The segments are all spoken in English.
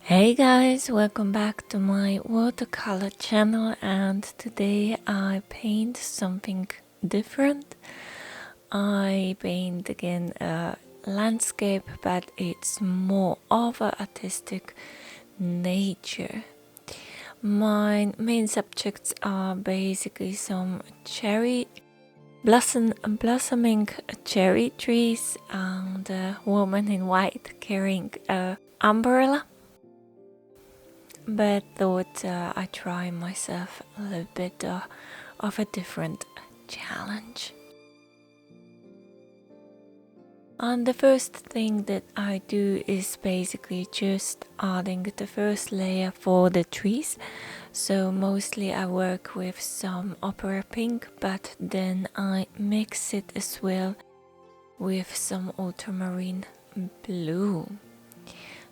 Hey guys, welcome back to my watercolor channel, and today I paint something different. I paint again a landscape, but it's more of an artistic nature. My main subjects are basically some blossoming cherry trees and a woman in white carrying an umbrella. But thought I try myself a little bit of a different challenge. And the first thing that I do is basically just adding the first layer for the trees. So mostly I work with some opera pink, but then I mix it as well with some ultramarine blue.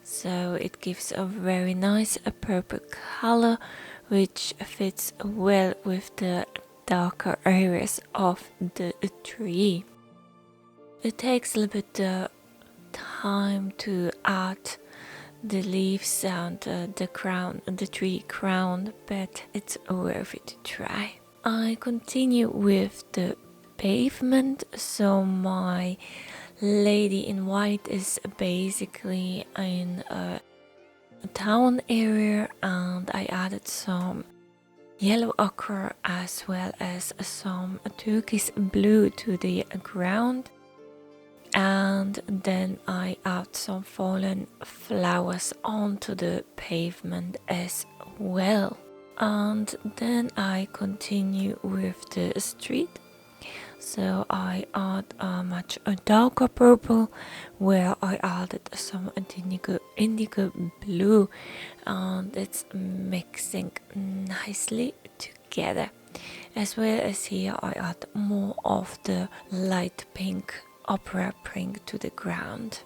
So it gives a very nice purple color, which fits well with the darker areas of the tree. It takes a little bit time to add the leaves and the tree crown, but it's worth it to try. I continue with the pavement, so my lady in white is basically in a town area, and I added some yellow ochre as well as some turquoise blue to the ground, and then I add some fallen flowers onto the pavement as well. And then I continue with the street. So I add a much darker purple, where I added some indigo blue, and it's mixing nicely together. As well as here I add more of the light pink opera pink to the ground.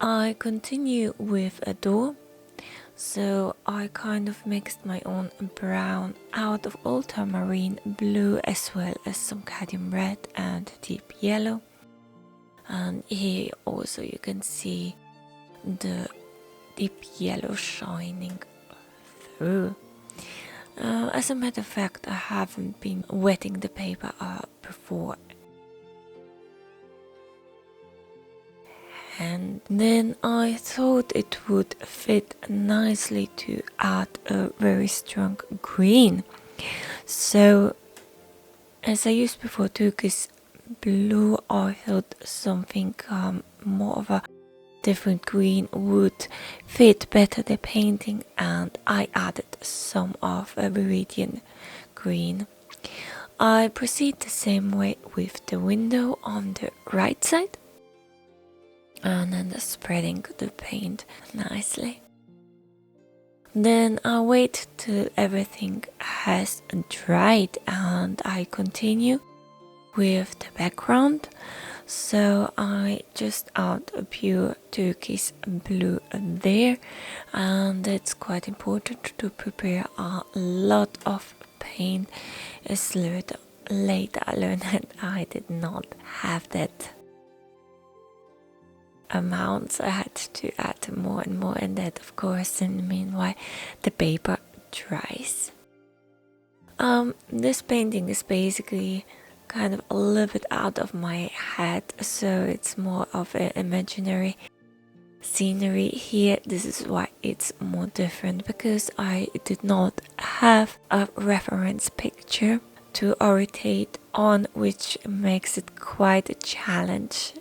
I continue with a door. So I kind of mixed my own brown out of ultramarine blue as well as some cadmium red and deep yellow. And here also you can see the deep yellow shining through. As a matter of fact, I haven't been wetting the paper before. And then I thought it would fit nicely to add a very strong green. So as I used before turquoise blue, I thought something more of a different green would fit better the painting, and I added some of a viridian green. I proceed the same way with the window on the right side, and then spreading the paint nicely. Then I wait till everything has dried, and I continue with the background. So I just add a pure turquoise blue there, and it's quite important to prepare a lot of paint. As later I learned that I did not have that amounts. I had to add more and more, and that of course in the meanwhile the paper dries. This painting is basically kind of a little bit out of my head, so it's more of an imaginary scenery here. This is why it's more different, because I did not have a reference picture to orientate on, which makes it quite a challenge.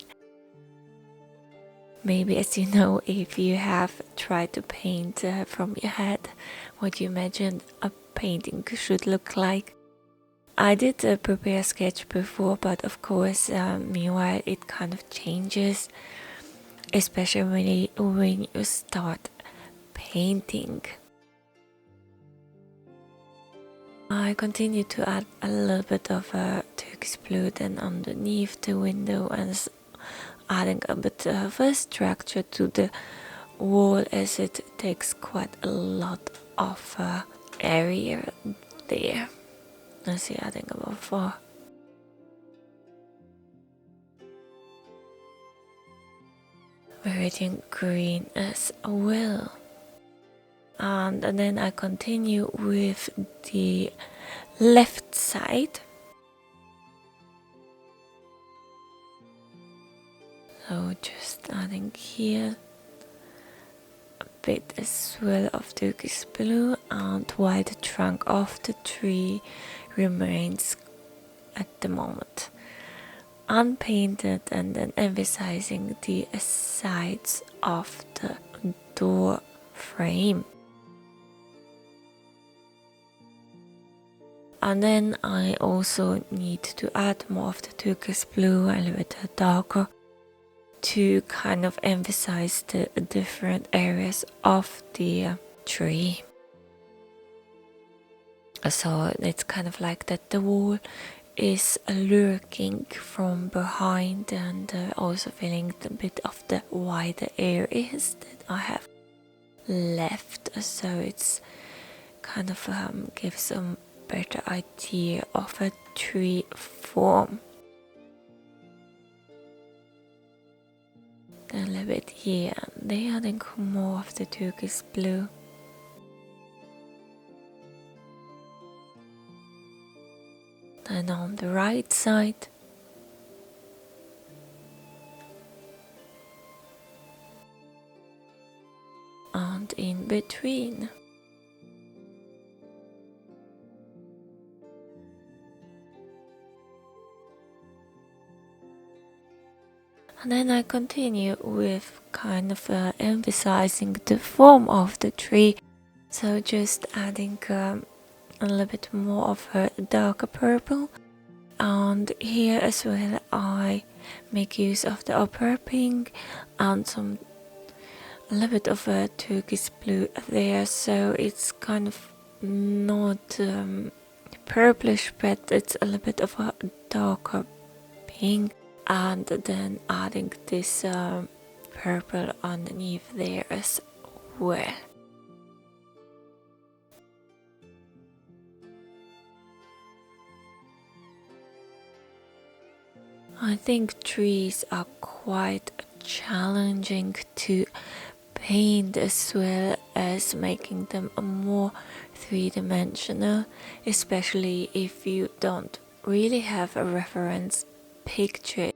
Maybe, as you know, if you have tried to paint from your head what you imagined a painting should look like. I did prepare a sketch before, but of course, meanwhile it kind of changes, especially when you start painting. I continue to add a little bit of turquoise blue then underneath the window, and adding a bit of a structure to the wall, as it takes quite a lot of area there. I see adding about 4. meridian green as well. And then I continue with the left side. So just adding here a bit as well of turquoise blue, and while the trunk of the tree remains at the moment unpainted, and then emphasizing the sides of the door frame. And then I also need to add more of the turquoise blue, a little bit darker, to kind of emphasize the different areas of the tree. So it's kind of like that the wall is lurking from behind, and also feeling a bit of the wider areas that I have left. So it's kind of gives a better idea of a tree form. A little bit here and there, adding more of the turquoise blue. Then on the right side, and in between. And then I continue with kind of emphasizing the form of the tree. So just adding a little bit more of a darker purple. And here as well I make use of the upper pink and a little bit of a turquoise blue there. So it's kind of not purplish, but it's a little bit of a darker pink. And then adding this purple underneath there as well. I think trees are quite challenging to paint, as well as making them more three-dimensional, especially if you don't really have a reference picture.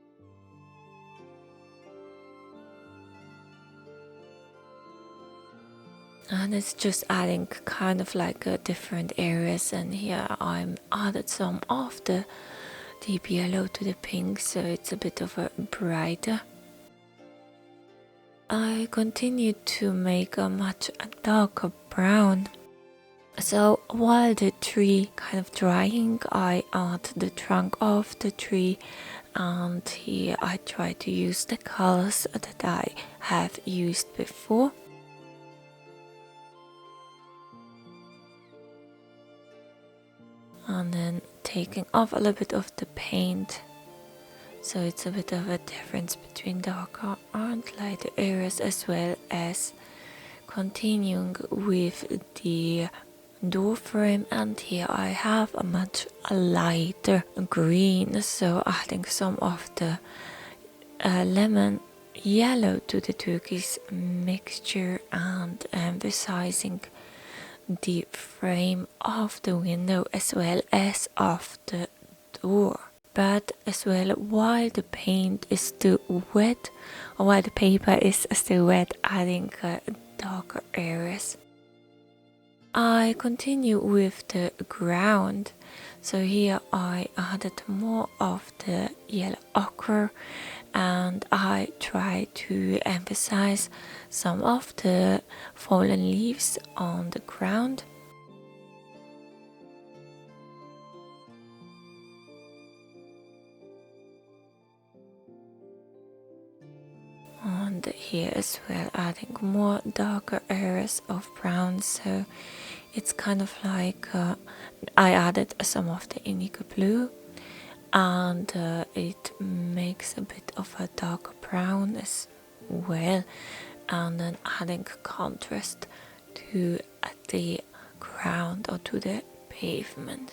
And it's just adding kind of like different areas, and here I'm added some of the deep yellow to the pink, so it's a bit of a brighter. I continue to make a much darker brown. So while the tree kind of drying, I add the trunk of the tree, and here I try to use the colors that I have used before. And then taking off a little bit of the paint, so it's a bit of a difference between darker and lighter areas, as well as continuing with the door frame. And here I have a much lighter green, so adding some of the lemon yellow to the turquoise mixture, and emphasizing the frame of the window as well as of the door. But as well, while the paint is still wet, or while the paper is still wet, adding darker areas. I continue with the ground, so here I added more of the yellow ochre, and I try to emphasize some of the fallen leaves on the ground. And here as well, adding more darker areas of brown, so it's kind of like I added some of the indigo blue, and it makes a bit of a darker brown as well, and then adding contrast to the ground or to the pavement.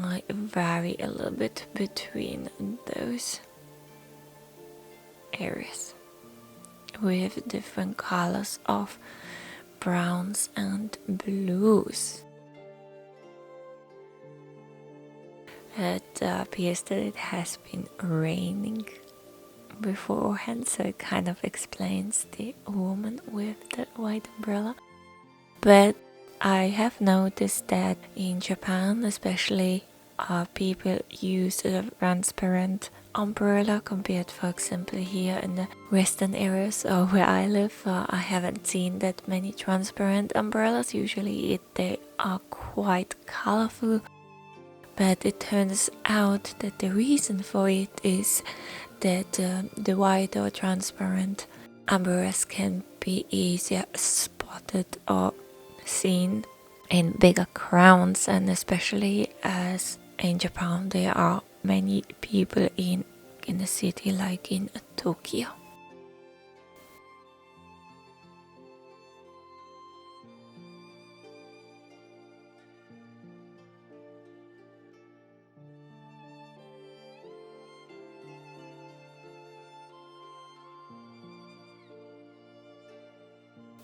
I vary a little bit between those areas with different colors of browns and blues. It appears that it has been raining beforehand, so it kind of explains the woman with the white umbrella. But I have noticed that in Japan especially, people use a transparent umbrella compared, for example, here in the western areas where I live. I haven't seen that many transparent umbrellas. Usually they are quite colorful, but it turns out that the reason for it is that the white or transparent umbrellas can be easier spotted or seen in bigger crowds, and especially as in Japan there are many people in a city like in Tokyo.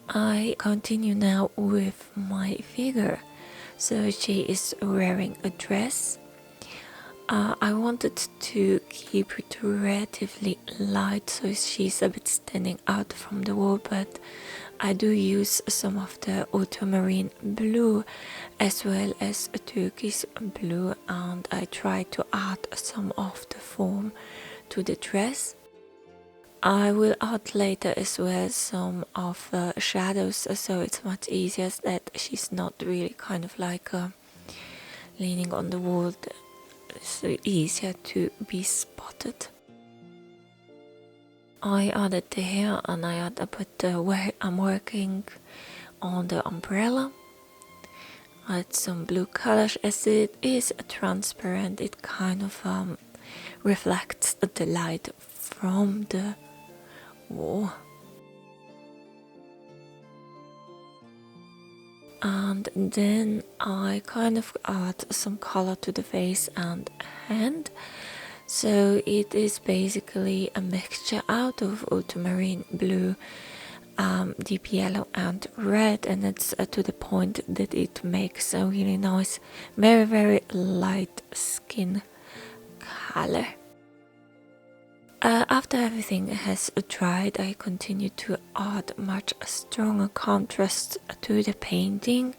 I continue now with my figure. So she is wearing a dress. I wanted to keep it relatively light so she's a bit standing out from the wall, but I do use some of the ultramarine blue as well as a turquoise blue, and I try to add some of the foam to the dress. I will add later as well some of shadows, so it's much easier that she's not really kind of like leaning on the wall, so easier to be spotted. I added the hair and I added where I'm working on the umbrella. I add some blue colors. As it is transparent, it kind of reflects the light from the wall. And then I kind of add some color to the face and hand. So it is basically a mixture out of ultramarine blue, deep yellow and red, and it's to the point that it makes a really nice, very very light skin color. After everything has dried, I continue to add much stronger contrast to the painting.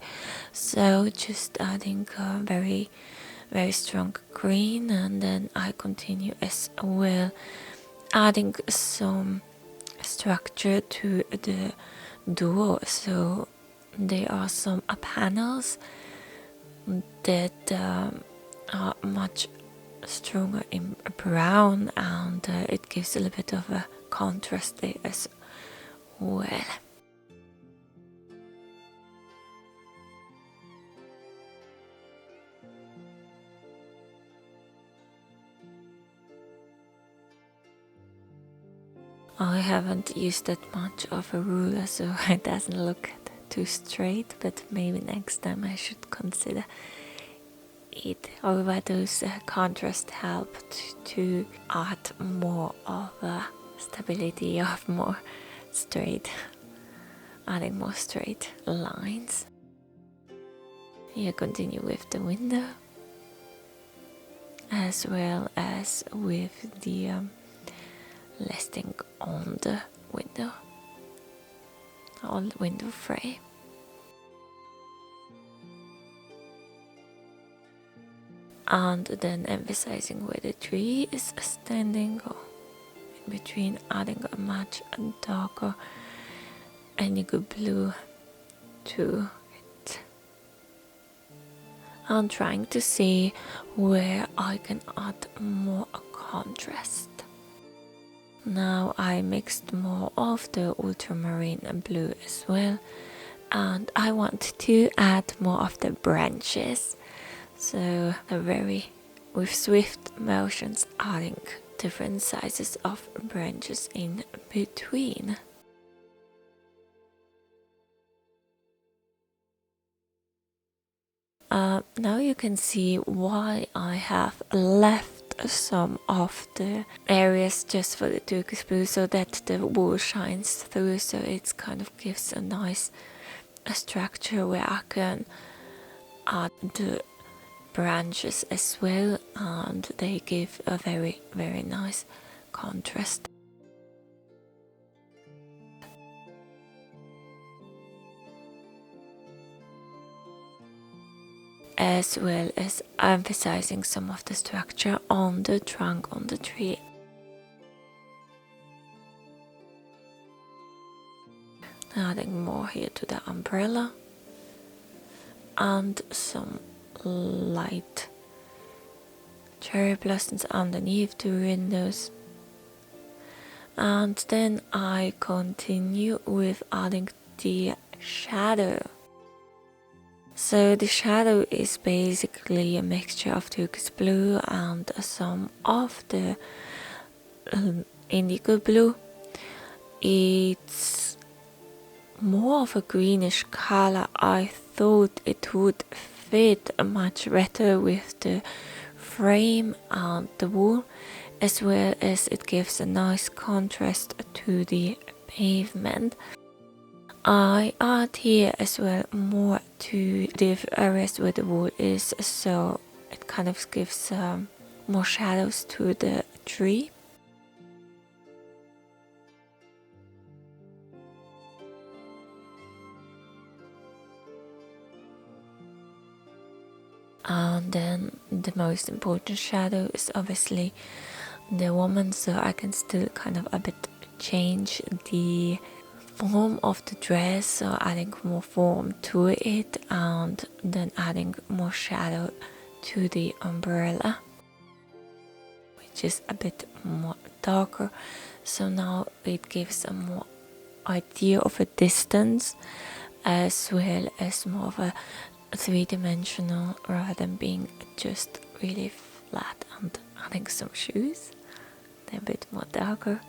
So just adding a very, very strong green, and then I continue as well adding some structure to the door. So there are some panels that are much stronger in brown, and it gives a little bit of a contrast there as well. I haven't used that much of a ruler, so it doesn't look too straight, but maybe next time I should consider it. However, those contrast helped to add more of a stability, of more straight, adding more straight lines. Here continue with the window, as well as with the listing on the window frame. And then emphasizing where the tree is standing, or in between, adding a much darker indigo blue to it. I'm trying to see where I can add more contrast. Now I mixed more of the ultramarine blue as well, and I want to add more of the branches. So with swift motions, adding different sizes of branches in between. Now you can see why I have left some of the areas just for the turquoise blue, so that the wool shines through, so it kind of gives a nice structure where I can add the branches as well, and they give a very, very nice contrast. As well as emphasizing some of the structure on the trunk on the tree. Adding more here to the umbrella and some light cherry blossoms underneath the windows. And then I continue with adding the shadow. So the shadow is basically a mixture of turquoise blue and some of the indigo blue. It's more of a greenish color. I thought it would fit much better with the frame and the wool, as well as it gives a nice contrast to the pavement. I add here as well more to the areas where the wool is, so it kind of gives more shadows to the tree. And then the most important shadow is obviously the woman, so I can still kind of a bit change the form of the dress, so adding more form to it and then adding more shadow to the umbrella, which is a bit more darker, so now it gives a more idea of a distance as well as more of a three-dimensional rather than being just really flat. And adding some shoes, they're a bit more darker,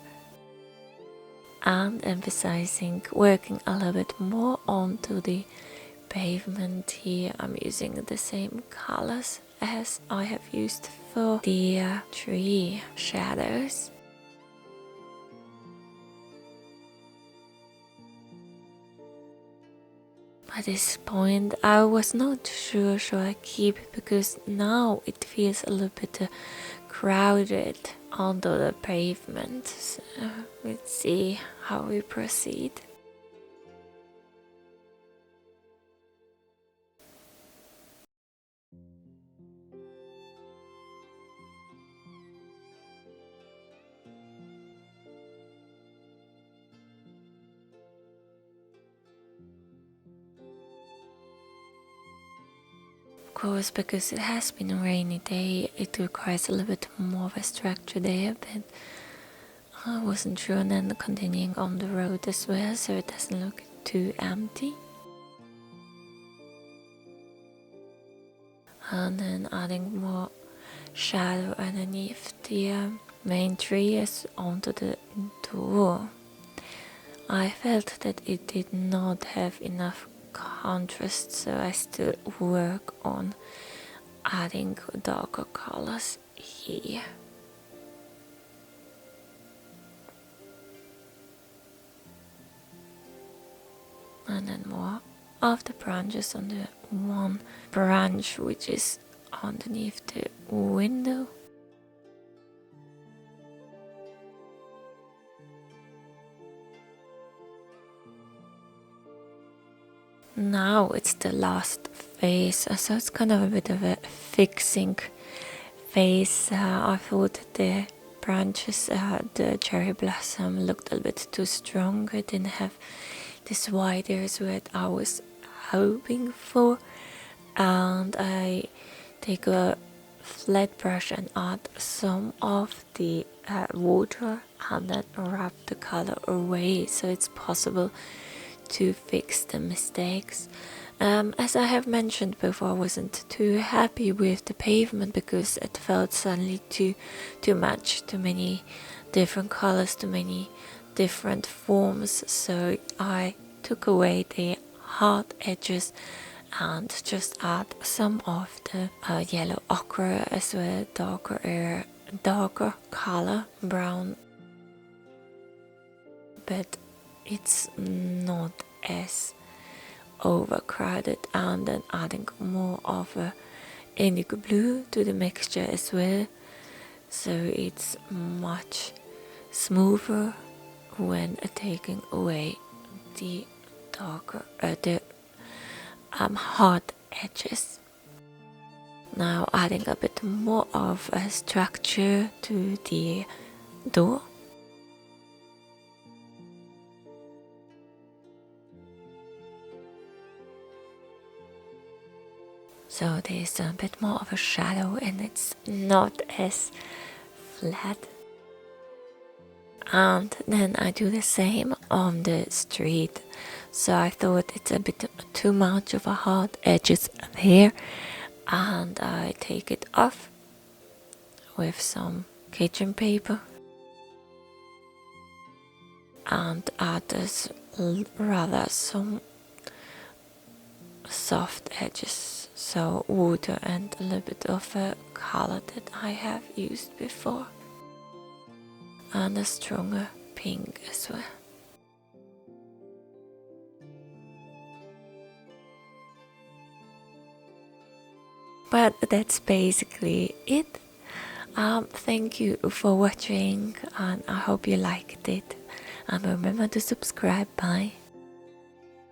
and emphasizing working a little bit more onto the pavement. Here I'm using the same colors as I have used for the tree shadows. At this point I was not sure should I keep it, because now it feels a little bit crowded onto the pavement. So let's see how we proceed. Of course, because it has been a rainy day, it requires a little bit more of a structure there, but I wasn't sure. And then continuing on the road as well, so it doesn't look too empty. And then adding more shadow underneath the main trees onto the door. I felt that it did not have enough contrast, so I still work on adding darker colors here. And then more of the branches on the one branch which is underneath the window. Now it's the last phase, so it's kind of a bit of a fixing phase. I thought the branches, the cherry blossom looked a little bit too strong. It didn't have this wide areas that I was hoping for, and I take a flat brush and add some of the water and then rub the color away, so it's possible to fix the mistakes. As I have mentioned before, I wasn't too happy with the pavement because it felt suddenly too much, too many different colors, too many different forms, so I took away the hard edges and just add some of the yellow ochre as well, darker color, brown, but it's not as overcrowded. And then adding more of a indigo blue to the mixture as well, so it's much smoother when taking away the hard edges. Now adding a bit more of a structure to the door. So there's a bit more of a shadow and it's not as flat. And then I do the same on the street. So I thought it's a bit too much of a hard edges here, and I take it off with some kitchen paper and add this rather some soft edges, so water and a little bit of a color that I have used before, and a stronger pink as well. But that's basically it. Thank you for watching, and I hope you liked it, and remember to subscribe. Bye.